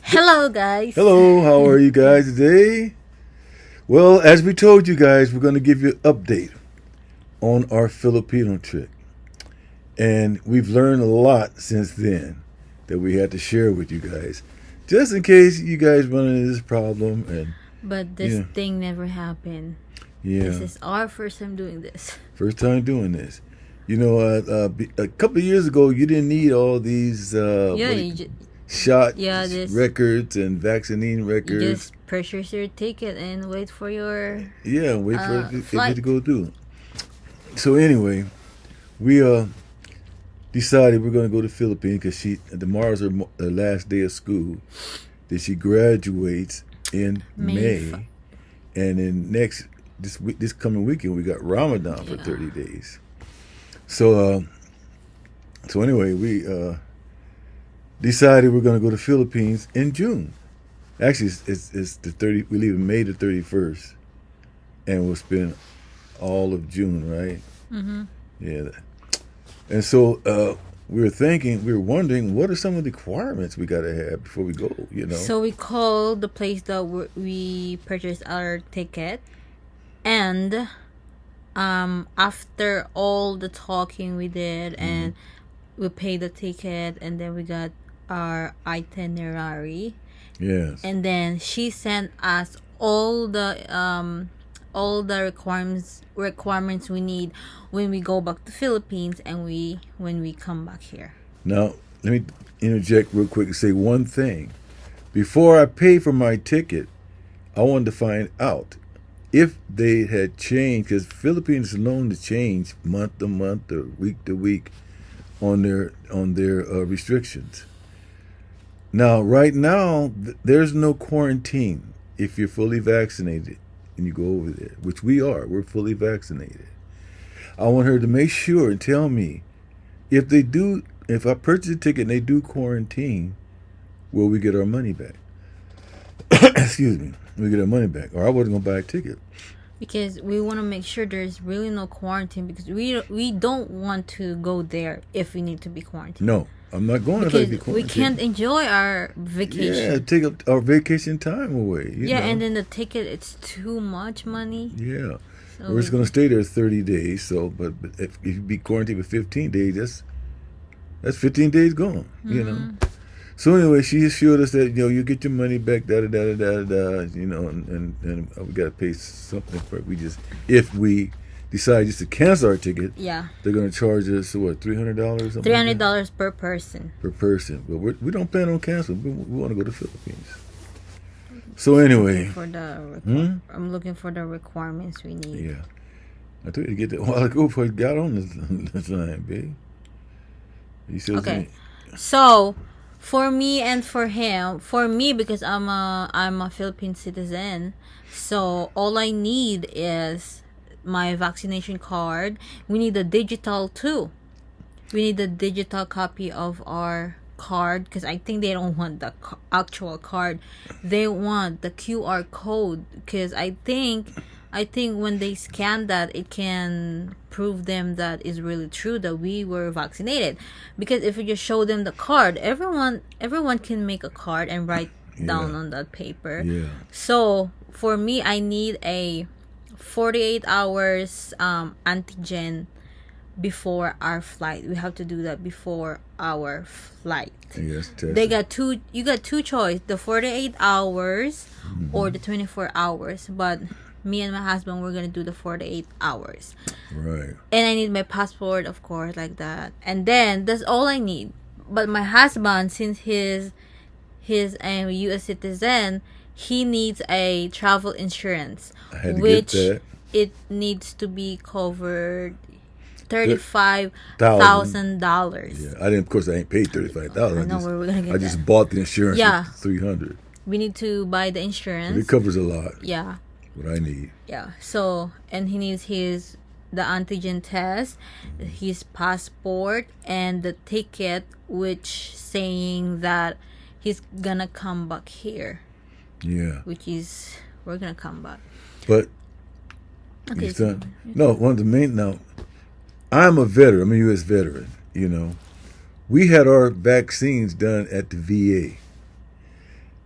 Hello, guys. Hello, how are you guys today? Well, as we told you guys, we're going to give you an update on our Filipino trip. And we've learned a lot since then that we had to share with you guys. Just in case you guys run into this problem. And But this thing never happened. This yeah, is our first time doing this. first time doing this. You know, a couple of years ago, you didn't need all these Yeah, shot this records and vaccine you records. just purchase your ticket and wait for your Yeah, wait for it flight. to go through. So anyway, we decided we're going to go to Philippines because tomorrow's her last day of school. That she graduates in May, and then this coming weekend we got Ramadan for 30 days. So anyway, we decided we're going to go to Philippines in June. Actually, it's the 30. We leave May the 31st, and we'll spend all of June, right? Mm-hmm. Yeah. And so we were wondering, what are some of the requirements we got to have before we go? You know. So we called the place that we purchased our ticket, and after all the talking we did, and we paid the ticket, and then we got our itinerary. Yes. And then she sent us all the requirements we need when we go back to Philippines and when we come back here. Now, let me interject real quick and say one thing. Before I paid for my ticket, I wanted to find out if they had changed, because Philippines is known to change month to month or week to week on their restrictions. Now, right now, there's no quarantine if you're fully vaccinated and you go over there, which we are. We're fully vaccinated. I want her to make sure and tell me if I purchase a ticket and they do quarantine, will we get our money back? Excuse me. We get our money back, or I wasn't going to buy a ticket. Because we want to make sure there's really no quarantine, because we don't want to go there if we need to be quarantined. No, I'm not going because to be we quarantined. can't enjoy our vacation. Yeah, take up our vacation time away. You know? And then the ticket, it's too much money. Yeah. So We're just going to stay there 30 days. So, but if you be quarantined for 15 days, that's 15 days gone. You know. So anyway, she assured us that you get your money back, and we got to pay something for it. If we decide just to cancel our ticket, they're going to charge us what, $300? $300 per person. Per person, but we don't plan on canceling. We want to go to the Philippines. So anyway, I'm looking for the requirements we need. Yeah, I told you to get that a while ago before I got on this line, babe. You still okay. So for me and for him, for me, because I'm a Philippine citizen, so all I need is my vaccination card. We need a digital too. We need a digital copy of our card, because I think they don't want the actual card. They want the QR code, because I think when they scan that, it can prove them that is really true that we were vaccinated. Because if you just show them the card, everyone can make a card and write down on that paper. Yeah. So for me, I need a 48 hours antigen before our flight. We have to do that before our flight. Yes, you got two choice, the 48 hours or the 24 hours, but me and my husband, we're gonna do the 48 hours. Right. And I need my passport, of course, like that. And then that's all I need. But my husband, since he's a U.S. citizen, he needs a travel insurance, I had to which get that. It needs to be covered $35,000. Yeah, of course, I ain't paid $35,000. I know where we're gonna get I just bought the insurance. Yeah. For $300. We need to buy the insurance. But it covers a lot. Yeah. What I need. Yeah. So, and he needs the antigen test, his passport, and the ticket, which saying that he's gonna come back here. Yeah. Which is, we're gonna come back. But okay. One of the main now. I'm a veteran. I'm a U.S. veteran. We had our vaccines done at the VA.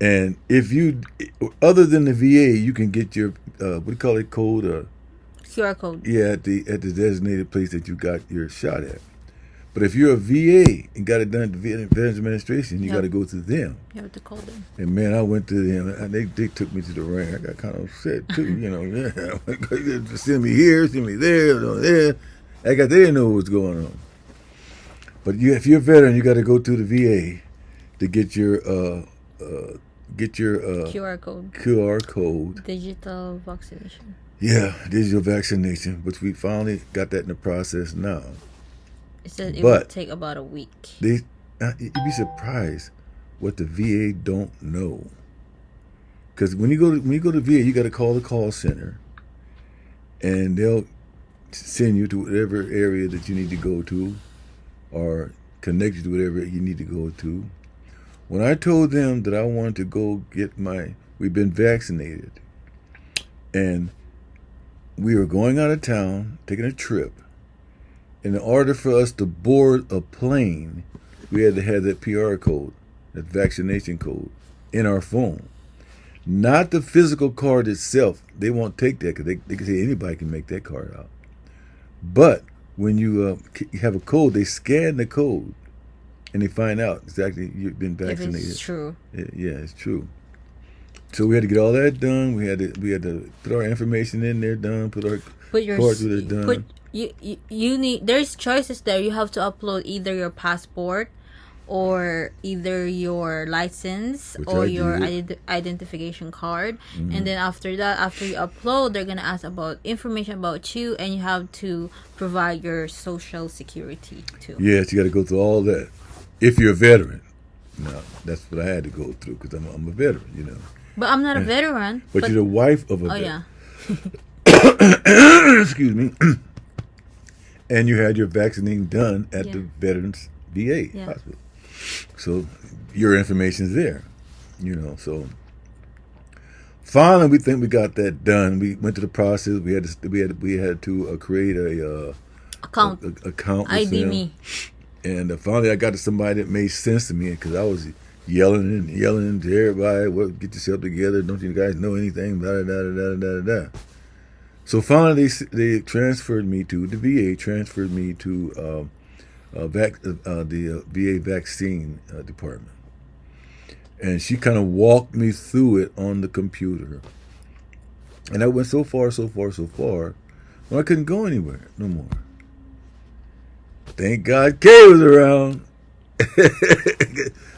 And if you, other than the VA, you can get your what do you call it, code? QR code. Yeah, at the designated place that you got your shot at. But if you're a VA and got it done at the Veterans Administration, you got to go to them. You have to call them. And man, I went to them, and they took me to the ring. I got kind of upset too, Yeah, send me here, send me there. They didn't know what was going on. But if you're a veteran, you got to go to the VA to get your QR code. Digital vaccination. Yeah, digital vaccination, which we finally got that in the process now. It said it would take about a week. You'd be surprised what the VA don't know. Because when you go to VA, you got to call the call center, and they'll send you to whatever area that you need to go to, or connect you to whatever you need to go to. When I told them that I wanted to go get we've been vaccinated, and we were going out of town, taking a trip. In order for us to board a plane, we had to have that PR code, that vaccination code, in our phone. Not the physical card itself. They won't take that because they can say anybody can make that card out. But when you have a code, they scan the code, and they find out exactly you've been vaccinated. If it's true. Yeah, it's true. So we had to get all that done. We had to put our information in there, put our cards with it done. You need, there's choices there. You have to upload either your passport or either your license or your identification card. Mm-hmm. And then after that, after you upload, they're gonna ask about information about you, and you have to provide your social security too. Yes, you got to go through all that if you're a veteran. No, that's what I had to go through because I'm a veteran, But I'm not a veteran. But you're the wife of a veteran. Yeah. Excuse me. And you had your vaccinating done at the Veterans VA hospital. So your information's there, So finally, we think we got that done. We went through the process. We had to create a account with ID them. me. And finally, I got to somebody that made sense to me because I was yelling to everybody, "Well, get yourself together! Don't you guys know anything?" Blah, blah, blah, blah, blah. So finally, they transferred me to the VA. Transferred me to the VA vaccine department, and she kind of walked me through it on the computer. And I went so far, well, I couldn't go anywhere no more. Thank God Kay was around.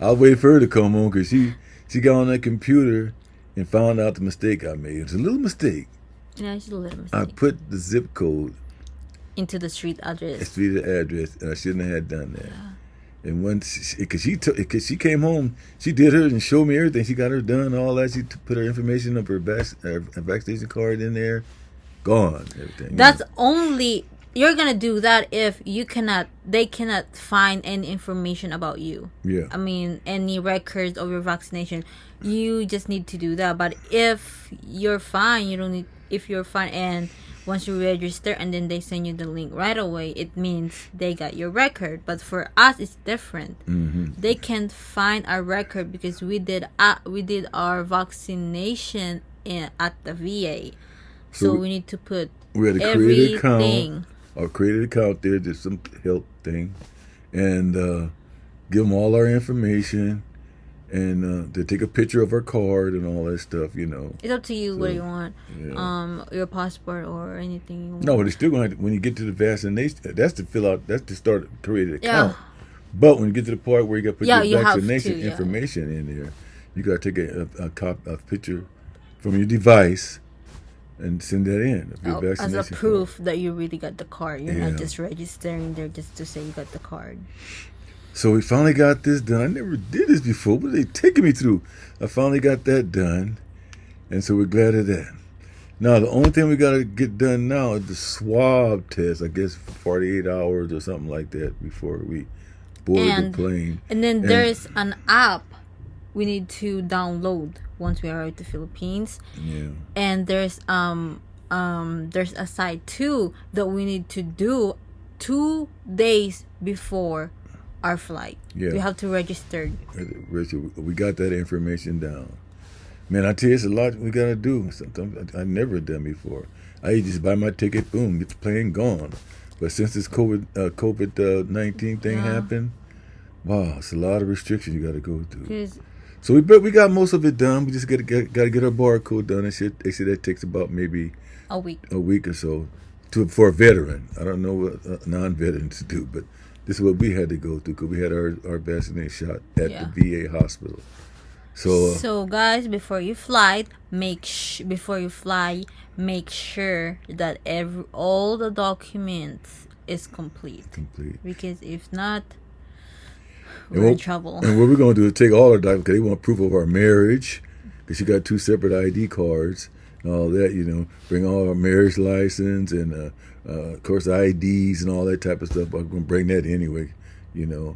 I was waiting for her to come on because she got on that computer and found out the mistake I made. It was a little mistake. Yeah, it's a little mistake. I put the zip code into the street address. And I shouldn't have done that. Yeah. And once, because she came home, she did hers and showed me everything. She got her done, all that. She put her information of her vaccination card in there. Gone, everything. That's only, you're gonna do that if they cannot find any information about you. Yeah. I mean, any records of your vaccination. You just need to do that. But if you're fine, you don't need. If you're fine, and once you register and then they send you the link right away, it means they got your record. But for us, it's different. Mm-hmm. They can't find our record because we did our vaccination at the VA. So we need to put we had to create an account. Or create an account there, just some health thing, and give them all our information. And they take a picture of our card and all that stuff, It's up to you what you want. Yeah. Your passport or anything you want. No, but it's still going to, when you get to the vaccination, that's to fill out, that's to start create an account. But when you get to the part where you got to put your vaccination information in there, you got to take a picture from your device and send that in. As a proof that you really got the card. You're not just registering there just to say you got the card. So we finally got this done. I never did this before, but they taking me through. I finally got that done, and so we're glad of that. Now, the only thing we got to get done now is the swab test, I guess, for 48 hours or something like that before we board the plane. And then there's an app we need to download once we arrive to the Philippines. Yeah. And there's a site too that we need to do 2 days before our flight. Yeah. We have to register. Richard, we got that information down. Man, I tell you, it's a lot we got to do. Something I've never done before. I just buy my ticket, boom, get the plane gone. But since this COVID-19 thing happened, wow, it's a lot of restrictions you got to go through. 'Cause So we got most of it done. We just got to get our barcode done. They said that takes about maybe a week. a week or so for a veteran. I don't know what non-veterans do, but this is what we had to go through because we had our vaccination shot at the VA hospital. So guys, before you fly, make sure that all the documents is complete. Because if not, we're in trouble. And what we're going to do is take all our documents because they want proof of our marriage because she got 2 separate ID cards and all that, bring all our marriage license and, of course, IDs and all that type of stuff. I'm going to bring that anyway, and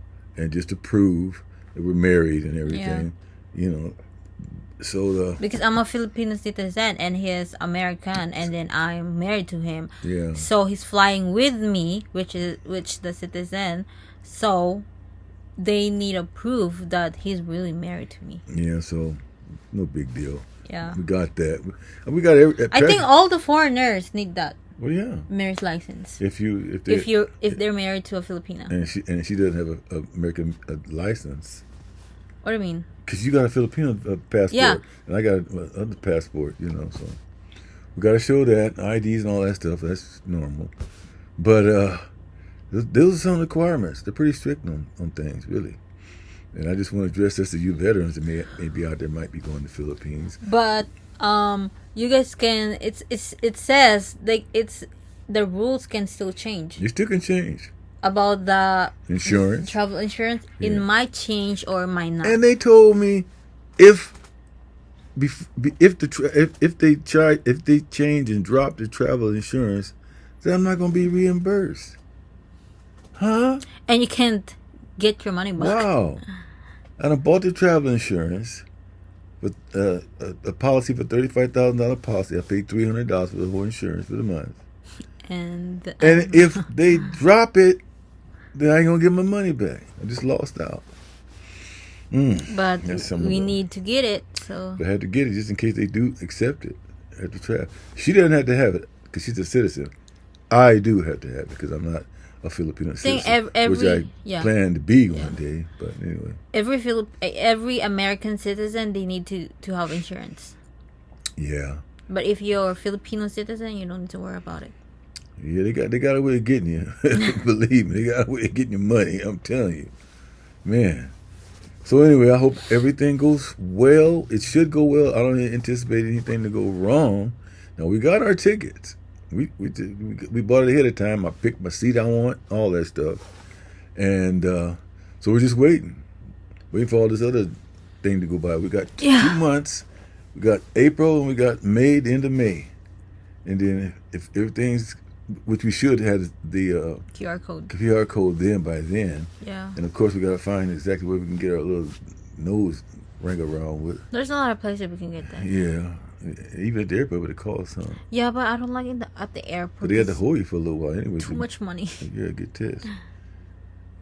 just to prove that we're married and everything, So because I'm a Filipino citizen and he's American, and then I'm married to him. Yeah. So he's flying with me, which the citizen. So they need a proof that he's really married to me. Yeah. So no big deal. Yeah. We got that. We got every. I think all the foreigners need that. Well, yeah. Marriage license. If they're married to a Filipino. And she doesn't have a American license. What do you mean? Because you got a Filipino passport, and I got another passport, so we got to show that IDs and all that stuff. That's normal, but those are some requirements. They're pretty strict on things, really. And I just want to address this to you veterans that may be out there might be going to the Philippines. But you guys can. It says the rules can still change. You still can change. About the insurance, travel insurance, it might change or might not. And they told me if they change and drop the travel insurance, then I'm not going to be reimbursed. Huh? And you can't get your money back. Wow! And I bought the travel insurance with a policy for $35,000 policy. I paid $300 for the whole insurance for the month. And if they drop it, then I ain't gonna get my money back. I just lost out. But we need to get it, so I had to get it just in case they do accept it. I had to try. She doesn't have to have it because she's a citizen. I do have to have it because I'm not a Filipino citizen, which I plan to be one day. But anyway, every American citizen, they need to have insurance. Yeah. But if you're a Filipino citizen, you don't need to worry about it. Yeah, they got a way of getting you. Believe me, they got a way of getting your money. I'm telling you, man. So anyway, I hope everything goes well. It should go well. I don't anticipate anything to go wrong. Now we got our tickets. We bought it ahead of time. I picked my seat I want, all that stuff, and so we're just waiting for all this other thing to go by. We got 2 months. We got April and we got May, the end of May, and then if everything's, which we should have the QR code by then. Yeah. And of course we got to find exactly where we can get our little nose ring around with. There's a lot of places we can get that. Yeah. Even at the airport, but it costs some. Yeah, but I don't like it at the airport. But they had to hold you for a little while anyway. Too much money. Yeah, get this.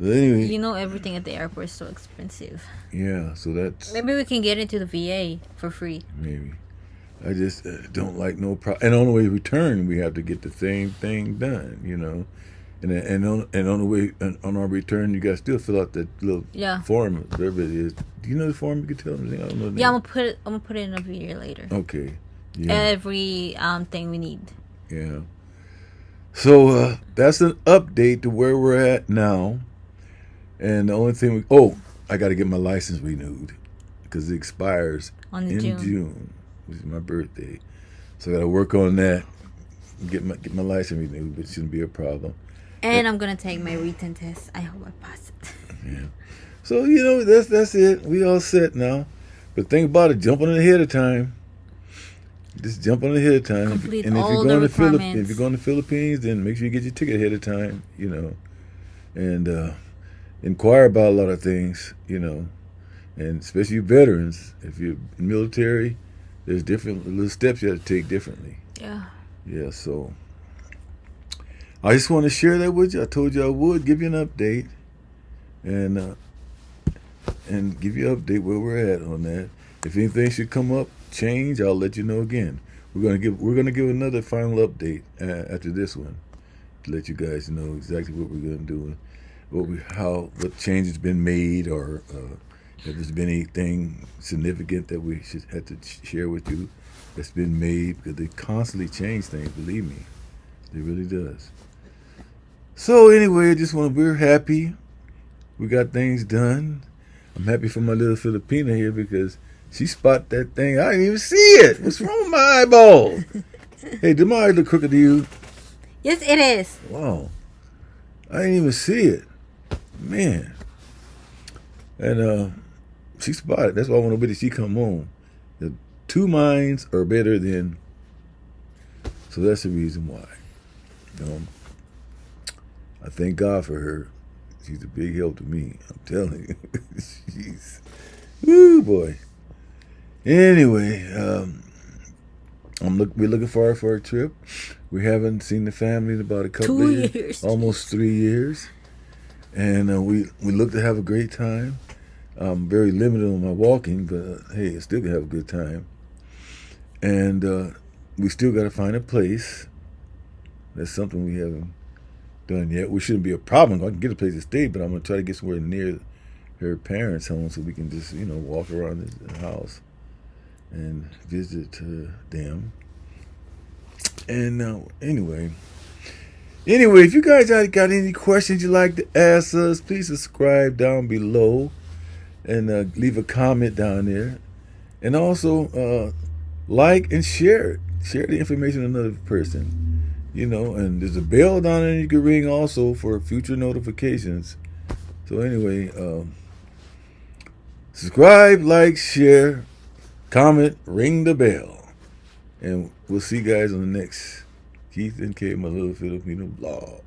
But anyway, everything at the airport is so expensive. Yeah, so that's... Maybe we can get into the VA for free. Maybe. I just don't like no problem. And on the way to return, we have to get the same thing done, And on the way, on our return, you guys still fill out that little form, whatever it is. Do you know the form? You can tell them. I don't know. Yeah, I'm gonna put it in a video later. Okay. Yeah. Every thing we need. Yeah. So that's an update to where we're at now. And the only thing I got to get my license renewed because it expires in June, which is my birthday. So I got to work on that. Get my license renewed, but it shouldn't be a problem. And I'm gonna take my written test. I hope I pass it. Yeah. So that's it. We all set now. But think about it. Jump on it ahead of time. Just jump on it ahead of time. Complete and if all you're the going requirements. if you're going to Philippines, then make sure you get your ticket ahead of time. And inquire about a lot of things. And especially veterans. If you're military, there's different little steps you have to take differently. Yeah. Yeah. So I just want to share that with you. I told you I would give you an update. and give you an update where we're at on that. If anything should come up, change, I'll let you know again. We're gonna give another final update after this one to let you guys know exactly what we're gonna do, what changes been made, or if there's been anything significant that we should have to share with you that's been made, because they constantly change things. Believe me, it really does. So anyway, we're happy. We got things done. I'm happy for my little Filipina here because she spot that thing. I didn't even see it. What's wrong with my eyeball? Hey, did my eye look crooked to you? Yes, it is. Wow. I didn't even see it. Man. And she spotted. That's why I want to bet that she come home. The two minds are better than. So that's the reason why. I thank God for her. She's a big help to me. I'm telling you. She's, woo boy. Anyway, we're looking forward for our trip. We haven't seen the family in about a couple of years. 2 years. Almost 3 years. And we look to have a great time. I'm very limited on my walking, but hey, I still can have a good time. And we still got to find a place. That's something we haven't done yet. We shouldn't be a problem. I can get a place to stay, but I'm going to try to get somewhere near her parents' home so we can just, walk around the house and visit them. And anyway, if you guys got any questions you'd like to ask us, please subscribe down below and leave a comment down there. And also like and share it. Share the information with another person. And there's a bell down there you can ring also for future notifications. So anyway, subscribe, like, share, comment, ring the bell. And we'll see you guys on the next Keith and Kay, my little Filipino vlog.